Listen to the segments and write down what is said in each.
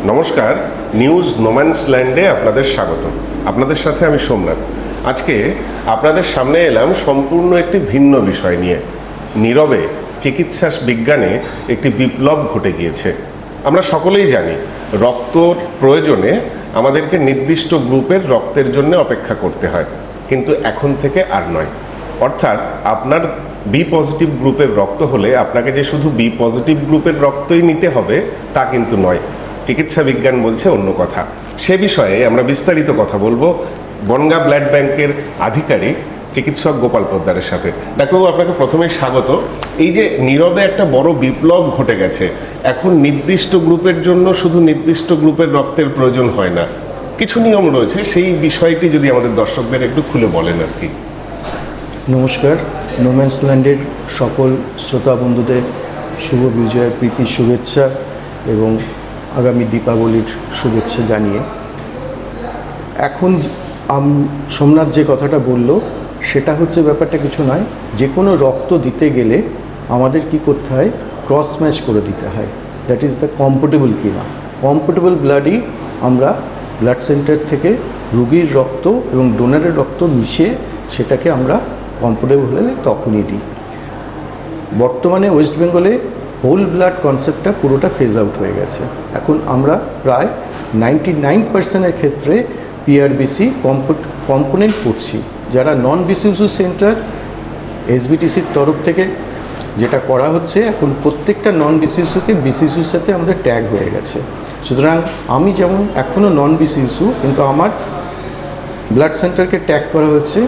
নমস্কার, নিউজ নোম্যান্সল্যান্ডে আপনাদের স্বাগত। আপনাদের সাথে আমি সোমনাথ। আজকে আপনাদের সামনে এলাম সম্পূর্ণ একটি ভিন্ন বিষয় নিয়ে। নীরবে চিকিৎসা বিজ্ঞানে একটি বিপ্লব ঘটে গিয়েছে। আমরা সকলেই জানি রক্তর প্রয়োজনে আমাদেরকে নির্দিষ্ট গ্রুপের রক্তের জন্য অপেক্ষা করতে হয়, কিন্তু এখন থেকে আর নয়। অর্থাৎ আপনার বি পজিটিভ গ্রুপের রক্ত হলে আপনাকে যে শুধু বি পজিটিভ গ্রুপের রক্তই নিতে হবে তা কিন্তু নয়। চিকিৎসা বিজ্ঞান বলছে অন্য কথা। সে বিষয়ে আমরা বিস্তারিত কথা বলবো বনগাঁ ব্লাড ব্যাংকের আধিকারিক চিকিৎসক গোপাল পোদ্দারের সাথে। ডাক্তারবাবু, আপনাকে প্রথমেই স্বাগত। এই যে নীরবে একটা বড় বিপ্লব ঘটে গেছে, এখন নির্দিষ্ট গ্রুপের জন্য শুধু নির্দিষ্ট গ্রুপের রক্তের প্রয়োজন হয় না, কিছু নিয়ম রয়েছে, সেই বিষয়টি যদি আমাদের দর্শকদের একটু খুলে বলেন আর কি। নমস্কার, নোম্যান্সল্যান্ডের সকল শ্রোতা বন্ধুদের শুভ বিজয়ের প্রীতি শুভেচ্ছা এবং আগামী দীপাবলির শুভেচ্ছা জানিয়ে এখন সোমনাথ যে কথাটা বলল সেটা হচ্ছে ব্যাপারটা কিছু নয়। যে কোনো রক্ত দিতে গেলে আমাদের কি করতে হয়, ক্রস ম্যাচ করে দিতে হয়। দ্যাট ইজ দ্য কম্পোর্টেবল কিনা। কম্পোর্টেবল ব্লাডই আমরা ব্লাড সেন্টার থেকে রুগীর রক্ত এবং ডোনারের রক্ত মিশিয়ে সেটাকে আমরা কম্পোর্টেবল হলে তখনই দিই। বর্তমানে ওয়েস্ট বেঙ্গলে হোল ব্লাড কনসেপ্টটা পুরোটা ফেজ আউট হয়ে গেছে। এখন আমরা প্রায় 99% ক্ষেত্রে পিআরবিসি কম্পোনেন্ট করছি। যারা নন বিসিসু সেন্টার এসবিটিসির তরফ থেকে যেটা করা হচ্ছে, এখন প্রত্যেকটা নন বিসিসুকে বিসিসুর সাথে আমাদের ট্যাগ হয়ে গেছে। সুতরাং আমি যেমন এখনও নন বিসিসু, কিন্তু আমার ব্লাড সেন্টারকে ট্যাগ করা হচ্ছে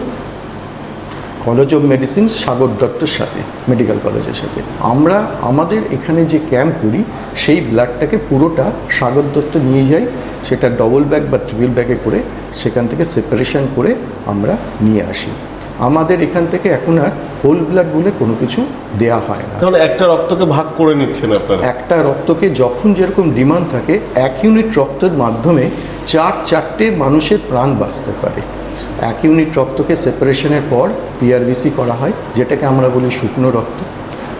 কলেজ অফ মেডিসিন সাগর দত্তর সাথে, মেডিকেল কলেজের সাথে। আমরা আমাদের এখানে যে ক্যাম্প করি সেই ব্লাডটাকে পুরোটা সাগর দত্ত নিয়ে যাই, সেটা ডবল ব্যাগ বা ট্রিপল ব্যাগে করে সেখান থেকে সেপারেশন করে আমরা নিয়ে আসি। আমাদের এখান থেকে এখন আর হোল ব্লাড বলে কোনো কিছু দেয়া হয় না। তাহলে একটা রক্তকে ভাগ করে নিচ্ছেন আপনারা? একটা রক্তকে যখন যেরকম ডিমান্ড থাকে, 1 ইউনিট রক্তের মাধ্যমে 4 মানুষের প্রাণ বাঁচতে পারে। 1 ইউনিট রক্তকে সেপারেশনের পর পিআরবিসি করা হয়, যেটাকে আমরা বলি শুকনো রক্ত।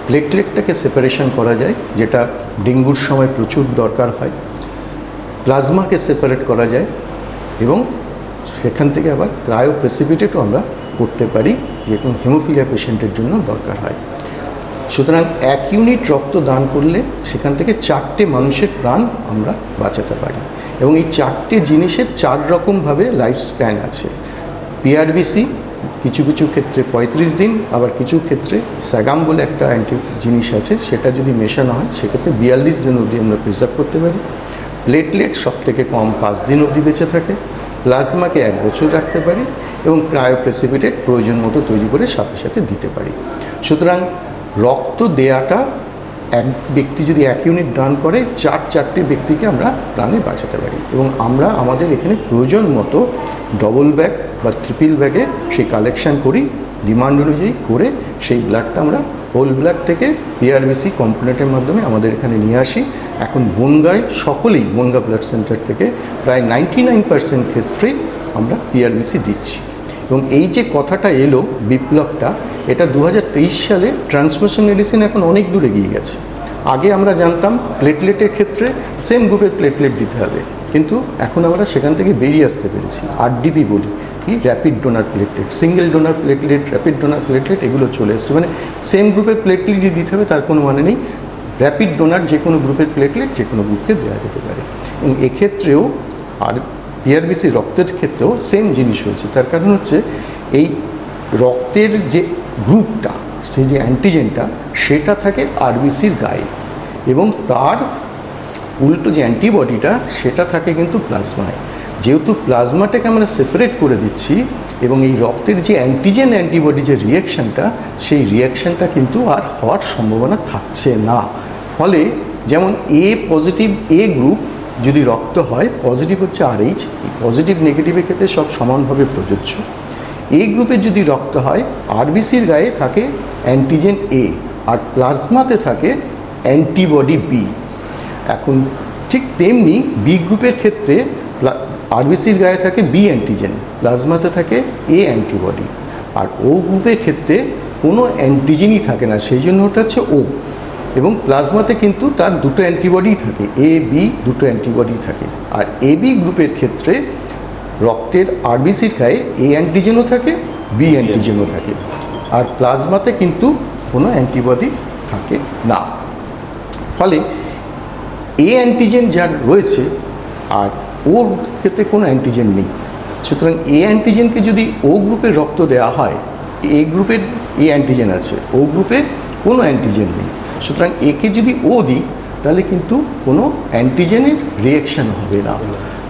প্লেটলেটটাকে সেপারেশন করা যায়, যেটা ডেঙ্গুর সময় প্রচুর দরকার হয়। প্লাজমাকে সেপারেট করা যায় এবং সেখান থেকে আবার ক্রায়োপ্রেসিপিটেটও আমরা করতে পারি, যে কোনো হেমোফিলিয়া পেশেন্টের জন্য দরকার হয়। সুতরাং 1 ইউনিট রক্ত দান করলে সেখান থেকে 4 মানুষের প্রাণ আমরা বাঁচাতে পারি। এবং এই 4 জিনিসের 4 রকমভাবে লাইফ স্প্যান আছে। পিআরবিসি কিছু কিছু ক্ষেত্রে 35 দিন, আবার কিছু ক্ষেত্রে স্যাগাম বলে একটা জিনিস আছে, সেটা যদি মেশানো হয় সেক্ষেত্রে 42 দিন অবধি আমরা প্রিজার্ভ করতে পারি। প্লেটলেট সব থেকে কম 5 দিন অবধি বেঁচে থাকে। প্লাজমাকে 1 বছর রাখতে পারি এবং ক্রায়োপ্রেসিপিটেট প্রয়োজন মতো তৈরি করে সাথে সাথে দিতে পারি। সুতরাং রক্ত দেয়াটা এক ব্যক্তি যদি 1 ইউনিট দান করে, 4 ব্যক্তিকে আমরা প্রাণে বাঁচাতে পারি। এবং আমরা আমাদের এখানে প্রয়োজন মতো ডবল ব্যাগ বা ট্রিপল ব্যাগে সেই কালেকশান করি, ডিমান্ড অনুযায়ী করে সেই ব্লাডটা আমরা হোল ব্লাড থেকে পিআরবিসি কম্পোনেন্টের মাধ্যমে আমাদের এখানে নিয়ে আসি। এখন বনগাঁয় সকলেই, বনগাঁ ব্লাড সেন্টার থেকে প্রায় 99% ক্ষেত্রেই আমরা পিআরবিসি দিচ্ছি। এবং এই যে কথাটা এলো বিপ্লবটা, এটা 2023 সালে ট্রান্সমিশন মেডিসিন এখন অনেক দূর এগিয়ে গেছে। আগে আমরা জানতাম প্লেটলেটের ক্ষেত্রে সেম গ্রুপের প্লেটলেট দিতে হবে, কিন্তু এখন আমরা সেখান থেকে বেরিয়ে আসতে পেরেছি। আরডিপি বলি, কি rapid donor platelet, single donor platelet, rapid donor platelet, এগুলো চলে এসছে। মানে সেম গ্রুপের প্লেটলেটই দিতে হবে তার কোনো মানে নেই। র্যাপিড ডোনার যে কোনো গ্রুপের প্লেটলেট যে কোনো গ্রুপকে দেওয়া যেতে পারে। এবং এক্ষেত্রেও আর পিআরবিসি রক্তের ক্ষেত্রেও সেম জিনিস হয়েছে। তার কারণ হচ্ছে এই রক্তের যে গ্রুপটা, সেই যে অ্যান্টিজেনটা, সেটা থাকে আরবিসির গায়ে, এবং তার উল্টো যে অ্যান্টিবডিটা সেটা থাকে কিন্তু প্লাজমায়। যেহেতু প্লাজমাটাকে আমরা সেপারেট করে দিচ্ছি এবং এই রক্তের যে অ্যান্টিজেন অ্যান্টিবডি যে রিয়াকশানটা, সেই রিয়াকশানটা কিন্তু আর হওয়ার সম্ভাবনা থাকছে না। ফলে যেমন এ পজিটিভ এ গ্রুপ যদি রক্ত হয়, পজিটিভ হচ্ছে RH, পজিটিভ নেগেটিভের ক্ষেত্রে সব সমানভাবে প্রযোজ্য। এ গ্রুপের যদি রক্ত হয়, আরবিসির গায়ে থাকে অ্যান্টিজেন এ আর প্লাজমাতে থাকে অ্যান্টিবডি বি। এখন ঠিক তেমনি বি গ্রুপের ক্ষেত্রে আরবিসির গায়ে থাকে বি অ্যান্টিজেন, প্লাজমাতে থাকে এ অ্যান্টিবডি। আর ও গ্রুপের ক্ষেত্রে কোনো অ্যান্টিজেনই থাকে না, সেই জন্য ওটা হচ্ছে ও। এবং প্লাজমাতে কিন্তু তার দুটো অ্যান্টিবডি থাকে, এ বি দুটো অ্যান্টিবডি থাকে। আর এ বি গ্রুপের ক্ষেত্রে রক্তের আরবিসির গায়ে এ অ্যান্টিজেনও থাকে, বি অ্যান্টিজেনও থাকে। আর প্লাজমাতে কিন্তু কোনো অ্যান্টিবডি থাকে না। ফলে এ অ্যান্টিজেন যার রয়েছে আর ওর ক্ষেত্রে কোনো অ্যান্টিজেন নেই। সুতরাং এ অ্যান্টিজেনকে যদি ও গ্রুপের রক্ত দেওয়া হয়, এ গ্রুপের এ অ্যান্টিজেন আছে, ও গ্রুপে কোনো অ্যান্টিজেন নেই, সুতরাং একে যদি ও দিই তাহলে কিন্তু কোনো অ্যান্টিজেনের রিয়াকশান হবে না,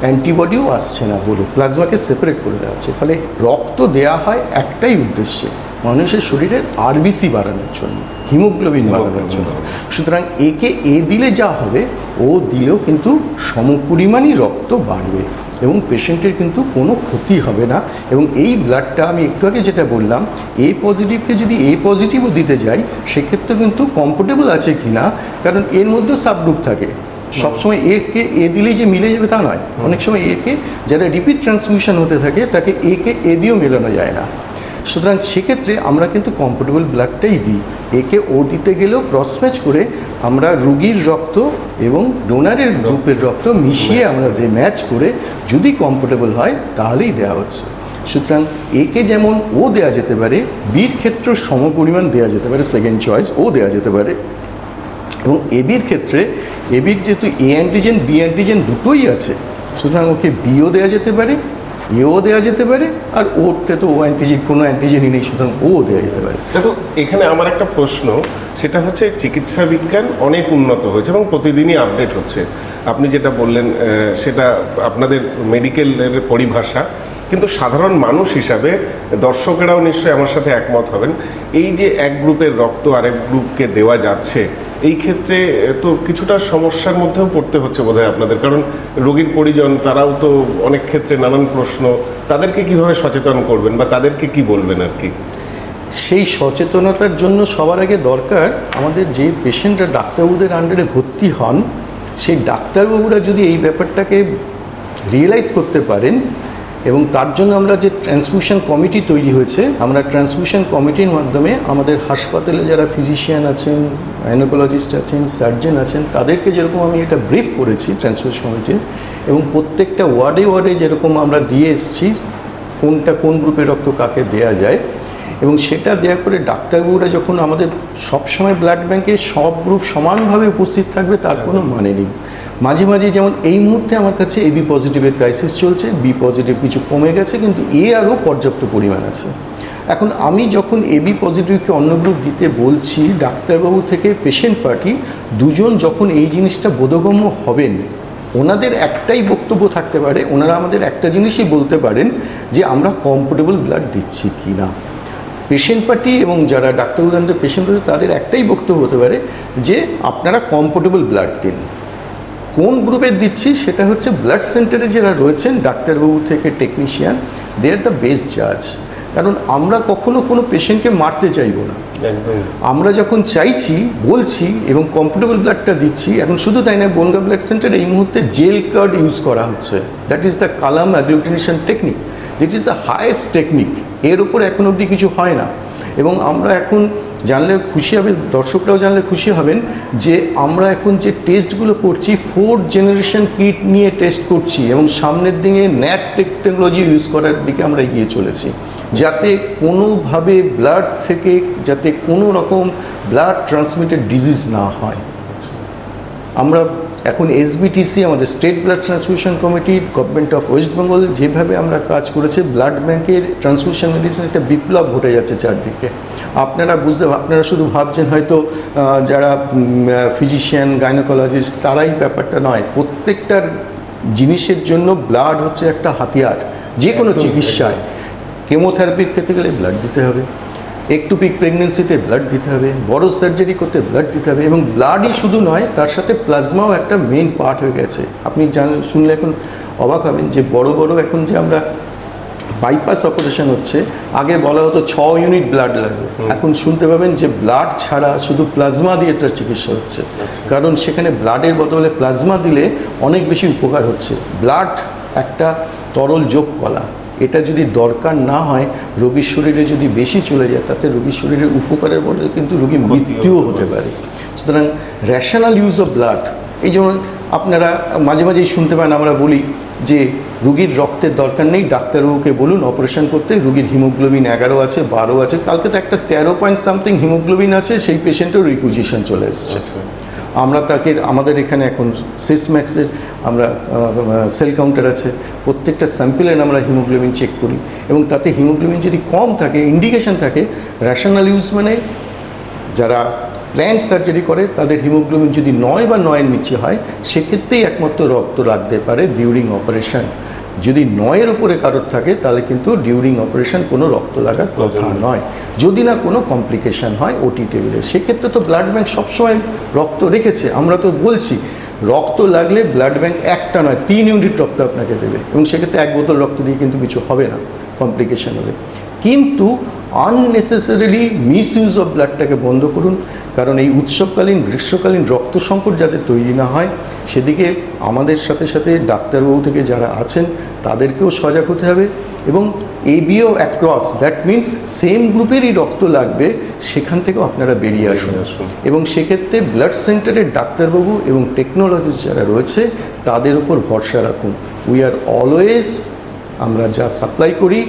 অ্যান্টিবডিও আসছে না বলে প্লাজমাকে সেপারেট করে দেওয়া হচ্ছে। ফলে রক্ত দেওয়া হয় একটাই উদ্দেশ্যে, মানুষের শরীরের আরবিসি বাড়ানোর জন্য, হিমোগ্লোবিন বাড়ানোর জন্য। সুতরাং একে এ দিলে যা হবে ও দিলেও কিন্তু সমপরিমাণই রক্ত বাড়বে এবং পেশেন্টের কিন্তু কোনো ক্ষতি হবে না। এবং এই ব্লাডটা আমি একটু আগে যেটা বললাম, এ পজিটিভকে যদি এ পজিটিভও দিতে যাই সেক্ষেত্রে কিন্তু কমফোর্টেবল আছে কি না, কারণ এর মধ্যেও সাবগ্রুপ থাকে। সবসময় একে এ দিলেই যে মিলে যাবে তা নয়, অনেক সময় একে যারা রিপিট ট্রান্সমিশন হতে থাকে তাকে একে এ দিয়েও মেলানো যায় না। সুতরাং সেক্ষেত্রে আমরা কিন্তু কমফোর্টেবল ব্লাডটাই দিই। একে ও দিতে গেলেও ক্রস ম্যাচ করে আমরা রুগীর রক্ত এবং ডোনারের গ্রুপের রক্ত মিশিয়ে আমরা ম্যাচ করে যদি কমফোর্টেবল হয় তাহলেই দেওয়া হচ্ছে। সুতরাং একে যেমন ও দেওয়া যেতে পারে, বির ক্ষেত্রেও সমপরিমাণ দেওয়া যেতে পারে, সেকেন্ড চয়েস ও দেওয়া যেতে পারে। এবং এবির ক্ষেত্রে এবির যেহেতু এ অ্যান্টিজেন বি অ্যান্টিজেন দুটোই আছে, সুতরাং ওকে বিও দেওয়া যেতে পারে, এও দেওয়া যেতে পারে, আর ওরতে তো ও অ্যান্টিজেন কোনো অ্যান্টিজেনই নেই, সুতরাং ও দেওয়া যেতে পারে। তো এখানে আমার একটা প্রশ্ন, সেটা হচ্ছে চিকিৎসা বিজ্ঞান অনেক উন্নত হয়েছে এবং প্রতিদিনই আপডেট হচ্ছে। আপনি যেটা বললেন সেটা আপনাদের মেডিকেলের পরিভাষা, কিন্তু সাধারণ মানুষ হিসাবে দর্শকেরাও নিশ্চয়ই আমার সাথে একমত হবেন। এই যে এক গ্রুপের রক্ত আরেক গ্রুপকে দেওয়া যাচ্ছে, এই ক্ষেত্রে তো কিছুটা সমস্যার মধ্যেও পড়তে হচ্ছে বোধহয় আপনাদের, কারণ রোগীর পরিজন তারাও তো অনেক ক্ষেত্রে নানান প্রশ্ন, তাদেরকে কিভাবে সচেতন করবেন বা তাদেরকে কি বলবেন আর কি? সেই সচেতনতার জন্য সবার আগে দরকার আমাদের যে পেশেন্টরা ডাক্তারবাবুদের আন্ডারে ভর্তি হন, সেই ডাক্তারবাবুরা যদি এই ব্যাপারটাকে রিয়েলাইজ করতে পারেন, এবং তার জন্য আমরা যে ট্রান্সমিশন কমিটি তৈরি হয়েছে, আমরা ট্রান্সমিশন কমিটির মাধ্যমে আমাদের হাসপাতালে যারা ফিজিশিয়ান আছেন, গাইনোকোলজিস্ট আছেন, সার্জন আছেন, তাদেরকে যেরকম আমি এটা ব্রিফ করেছি ট্রান্সমিশন কমিটির, এবং প্রত্যেকটা ওয়ার্ডে ওয়ার্ডে যেরকম আমরা দিয়ে এসেছি কোনটা কোন গ্রুপের রক্ত কাকে দেওয়া যায়, এবং সেটা দেওয়ার পরে ডাক্তারবাবুরা যখন আমাদের সবসময় ব্লাড ব্যাংকে সব গ্রুপ সমানভাবে উপস্থিত থাকবে তার কোনো মানে নেই। মাঝে মাঝে যেমন এই মুহূর্তে আমার কাছে এবি পজিটিভের ক্রাইসিস চলছে, বি পজিটিভ কিছু কমে গেছে, কিন্তু এ আরও পর্যাপ্ত পরিমাণ আছে। এখন আমি যখন এবি পজিটিভকে অন্য গ্রুপ দিতে বলছি, ডাক্তারবাবু থেকে পেশেন্ট পার্টি দুজন যখন এই জিনিসটা বোধগম্য হবেন, ওনাদের একটাই বক্তব্য থাকতে পারে, ওনারা আমাদের একটা জিনিসই বলতে পারেন যে আমরা কমফোর্টেবল ব্লাড দিচ্ছি কি না। পেশেন্ট পার্টি এবং যারা ডাক্তারবাবুদের পেশেন্ট পার্টি তাদের একটাই বক্তব্য হতে পারে যে আপনারা কমফোর্টেবল ব্লাড দিন। কোন গ্রুপের দিচ্ছি সেটা হচ্ছে ব্লাড সেন্টারে যারা রয়েছেন ডাক্তারবাবু থেকে technician, they are the best জাজ। কারণ আমরা কখনো কোনো পেশেন্টকে মারতে চাইবো না, আমরা যখন চাইছি বলছি এবং কমফোর্টেবল ব্লাডটা দিচ্ছি। এখন শুধু তাই না, বনগাঁ ব্লাড সেন্টারে এই মুহূর্তে জেল কার্ড ইউজ করা হচ্ছে, that is the column agglutination technique, this is the highest technique. এর উপর এখন অবধি কিছু হয় না। এবং আমরা এখন জানলে খুশি হবে, দর্শকরাও জানলে খুশি হবেন যে আমরা এখন যে টেস্টগুলো করছি 4th জেনারেশন কিট নিয়ে টেস্ট করছি, এবং সামনের দিকে ন্যাট টেকনোলজি ইউজ করার দিকে আমরা এগিয়ে চলেছি, যাতে কোনোভাবে ব্লাড থেকে যাতে কোনো রকম ব্লাড ট্রান্সমিটেড ডিজিজ না হয়। আমরা এখন এসবিটিসি আমাদের state blood transmission committee, government of West Bengal যেভাবে আমরা কাজ করেছে, ব্লাড ব্যাংকের ট্রান্সমিশন মেডিসিন একটা বিপ্লব ঘটে যাচ্ছে চারদিকে। আপনারা শুধু ভাবছেন হয়তো যারা ফিজিশিয়ান গাইনোকোলজিস্ট তারাই ব্যাপারটা নয়, প্রত্যেকটার জিনিসের জন্য ব্লাড হচ্ছে একটা হাতিয়ার। যে কোনো চিকিৎসায় কেমোথেরাপির ক্ষেত্রে গেলে ব্লাড দিতে হবে, একটুপিক প্রেগনেন্সিতে ব্লাড দিতে হবে, বড় সার্জারি করতে ব্লাড দিতে হবে, এবং ব্লাডই শুধু নয় তার সাথে প্লাজমাও একটা মেইন পার্ট হয়ে গেছে। আপনি শুনলে এখন অবাক হবেন যে বড় বড় এখন যে আমরা বাইপাস অপারেশন হচ্ছে, আগে বলা হতো 6 ইউনিট ব্লাড লাগবে, এখন শুনতে পাবেন যে ব্লাড ছাড়া শুধু প্লাজমা দিয়ে তার চিকিৎসা হচ্ছে, কারণ সেখানে ব্লাডের বদলে প্লাজমা দিলে অনেক বেশি উপকার হচ্ছে। ব্লাড একটা তরল যোগ কলা, এটা যদি দরকার না হয়, রোগীর শরীরে যদি বেশি চলে যায় তাতে রোগীর শরীরের উপকারের বদলে কিন্তু রোগীর মৃত্যুও হতে পারে। সুতরাং রেশনাল ইউজ অফ ব্লাড, এই যেমন আপনারা মাঝে মাঝেই শুনতে পান, আমরা বলি যে রুগীর রক্তের দরকার নেই, ডাক্তারবাবুকে বলুন অপারেশন করতে, রুগীর হিমোগ্লোবিন 11 আছে 12 আছে, কালকে তো একটা 13 পয়েন্ট সামথিং হিমোগ্লোবিন আছে, সেই পেশেন্টের রিকুইজিশন চলে এসছে। আমরা তাকে, আমাদের এখানে এখন সিসম্যাক্সের আমরা সেল কাউন্টার আছে, প্রত্যেকটা স্যাম্পেলের আমরা হিমোগ্লোবিন চেক করি, এবং তাতে হিমোগ্লোবিন যদি কম থাকে, ইন্ডিকেশন থাকে, রেশনাল ইউজ মানে যারা প্ল্যান্ট সার্জারি করে তাদের হিমোগ্লোবিন যদি 9 বা 9-এর নিচে হয়, সেক্ষেত্রেই একমাত্র রক্ত লাগতে পারে ডিউরিং অপারেশন। যদি 9-এর উপরে কারোর থাকে তাহলে কিন্তু ডিউরিং অপারেশন কোনো রক্ত লাগার কথা নয়, যদি না কোনো কমপ্লিকেশন হয় ওটি টেবিলে। সেক্ষেত্রে তো ব্লাড ব্যাঙ্ক সবসময় রক্ত রেখেছে। আমরা তো বলছি রক্ত লাগলে ব্লাড ব্যাঙ্ক একটা নয় 3 ইউনিট রক্ত আপনাকে দেবে, এবং সেক্ষেত্রে 1 বোতল রক্ত দিয়ে কিন্তু কিছু হবে না, কমপ্লিকেশন হবে। কিন্তু আননেসেসারিলি মিস ইউজ অফ ব্লাডটাকে বন্ধ করুন, কারণ এই উৎসবকালীন গ্রীষ্মকালীন রক্ত সংকট যাতে তৈরি না হয় সেদিকে আমাদের সাথে সাথে ডাক্তারবাবু থেকে যারা আছেন তাদেরকেও সজাগ হতে হবে, এবং ABO across, that means same গ্রুপেরই রক্ত লাগবে, সেখান থেকেও আপনারা বেরিয়ে আসুন। এবং সেক্ষেত্রে ব্লাড সেন্টারের ডাক্তারবাবু এবং টেকনোলজিস্ট যারা রয়েছে তাদের উপর ভরসা রাখুন। উই আর অলওয়েজ, আমরা যা সাপ্লাই করি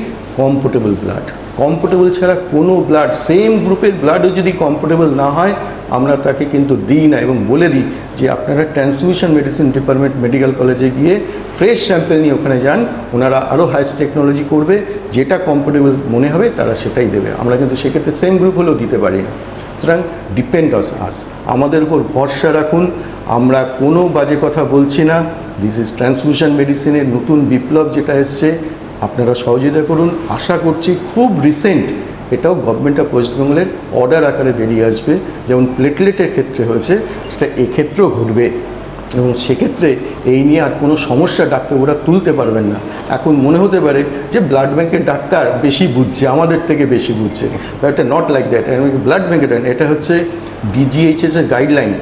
কমফোর্টেবল ব্লাড, কমফোর্টেবল ছাড়া কোনো ব্লাড, সেম গ্রুপের ব্লাডও যদি কমফোর্টেবল না হয় আমরা তাকে কিন্তু দিই না, এবং বলে দিই যে আপনারা ট্রান্সমিশন মেডিসিন ডিপার্টমেন্ট মেডিকেল কলেজে গিয়ে ফ্রেশ স্যাম্পেল নিয়ে ওখানে যান, ওনারা আরও হাইস্ট টেকনোলজি করবে, যেটা কমফোর্টেবল মনে হবে তারা সেটাই দেবে। আমরা কিন্তু সেক্ষেত্রে সেম গ্রুপ হলেও দিতে পারি না। সুতরাং ডিপেন্ড অন আস, আমাদের উপর ভরসা রাখুন। আমরা কোনো বাজে কথা বলছি না, দিস ইজ ট্রান্সমিশন মেডিসিনের নতুন বিপ্লব যেটা এসছে, আপনারা সহযোগিতা করুন। আশা করছি খুব রিসেন্ট এটাও গভর্নমেন্ট অফ ওয়েস্ট বেঙ্গলের অর্ডার আকারে বেরিয়ে আসবে, যেমন প্লেটলেটের ক্ষেত্রে হয়েছে সেটা এক্ষেত্রেও ঘটবে, এবং সেক্ষেত্রে এই নিয়ে আর কোনো সমস্যা ডাক্তারবাবুরা তুলতে পারবেন না। এখন মনে হতে পারে যে ব্লাড ব্যাঙ্কের ডাক্তার বেশি বুঝছে, আমাদের থেকে বেশি বুঝছে, এটা নট লাইক দ্যাট। ব্লাড ব্যাঙ্কের এটা হচ্ছে ডিজিএইচএসের গাইডলাইন,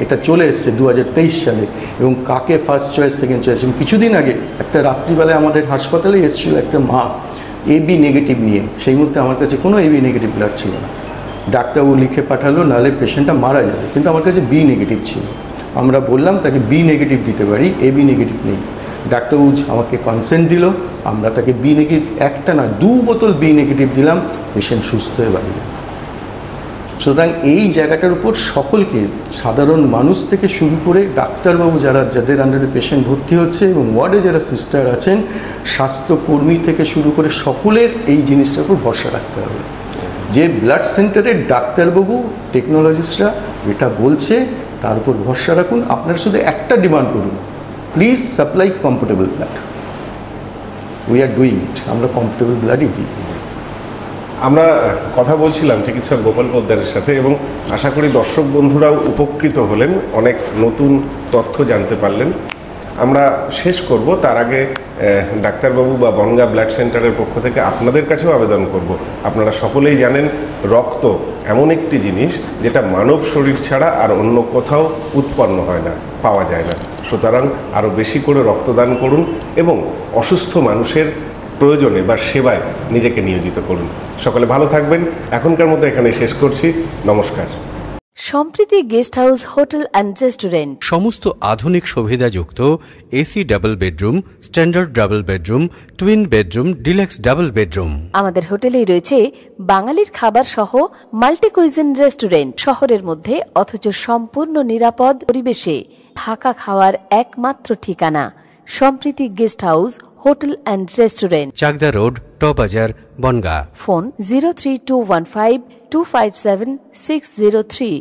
এটা চলে এসছে 2023 সালে, এবং কাকে ফার্স্ট চয়েস সেকেন্ড চয়েস। এবং কিছুদিন আগে একটা রাত্রিবেলায় আমাদের হাসপাতালে এসেছিল একটা মা এবি নেগেটিভ নিয়ে, সেই মুহূর্তে আমার কাছে কোনো এবি নেগেটিভ ব্লাড ছিল না, ডাক্তারবাবু লিখে পাঠালো নাহলে পেশেন্টটা মারা যাবে, কিন্তু আমার কাছে বি নেগেটিভ ছিল। আমরা বললাম তাকে বি নেগেটিভ দিতে পারি, এবি নেগেটিভ নেই। ডাক্তারবাবু আমাকে কনসেন্ট দিল, আমরা তাকে বি নেগেটিভ, একটা না 2 বোতল বি নেগেটিভ দিলাম, পেশেন্ট সুস্থ হয়ে বাড়ি গেল। সুতরাং এই জায়গাটার উপর সকলকে, সাধারণ মানুষ থেকে শুরু করে ডাক্তারবাবু যাদের আন্ডারে পেশেন্ট ভর্তি হচ্ছে, এবং ওয়ার্ডে যারা সিস্টার আছেন, স্বাস্থ্যকর্মী থেকে শুরু করে সকলের এই জিনিসটার উপর ভরসা রাখতে হবে যে ব্লাড সেন্টারের ডাক্তারবাবু টেকনোলজিস্টরা যেটা বলছে তার উপর ভরসা রাখুন। আপনারা শুধু একটা ডিমান্ড করুন, please supply comfortable blood. We are doing it, আমরা কমফোর্টেবল ব্লাডই দিই। আমরা কথা বলছিলাম চিকিৎসক গোপাল পোদ্দারের সাথে, এবং আশা করি দর্শক বন্ধুরাও উপকৃত হলেন, অনেক নতুন তথ্য জানতে পারলেন। আমরা শেষ করব, তার আগে ডাক্তারবাবু বা বনগাঁ ব্লাড সেন্টারের পক্ষ থেকে আপনাদের কাছেও আবেদন করব। আপনারা সকলেই জানেন রক্ত এমন একটি জিনিস যেটা মানব শরীর ছাড়া আর অন্য কোথাও উৎপন্ন হয় না, পাওয়া যায় না। সুতরাং আরও বেশি করে রক্তদান করুন এবং অসুস্থ মানুষের প্রয়োজনে বা সেবায় নিজেকে নিয়োজিত করুন। সকলে ভালো থাকবেন। এখনকার মতো এখানে শেষ করছি। নমস্কার। Sampriti guest house hotel and restaurant, সমস্ত আধুনিক সুবিধাযুক্ত AC double bedroom, standard double bedroom, twin bedroom, deluxe double bedroom. আমাদের হোটেলেই রয়েছে বাঙালির খাবার সহ মাল্টি কুইজিন রেস্টুরেন্ট, শহরের মধ্যে অথচ সম্পূর্ণ নিরাপদ পরিবেশে থাকা খাওয়ার একমাত্র ঠিকানা Sampriti guest house hotel and restaurant, Chakdah road, টবাজার, বনগাঁ। ফোন 03215257603।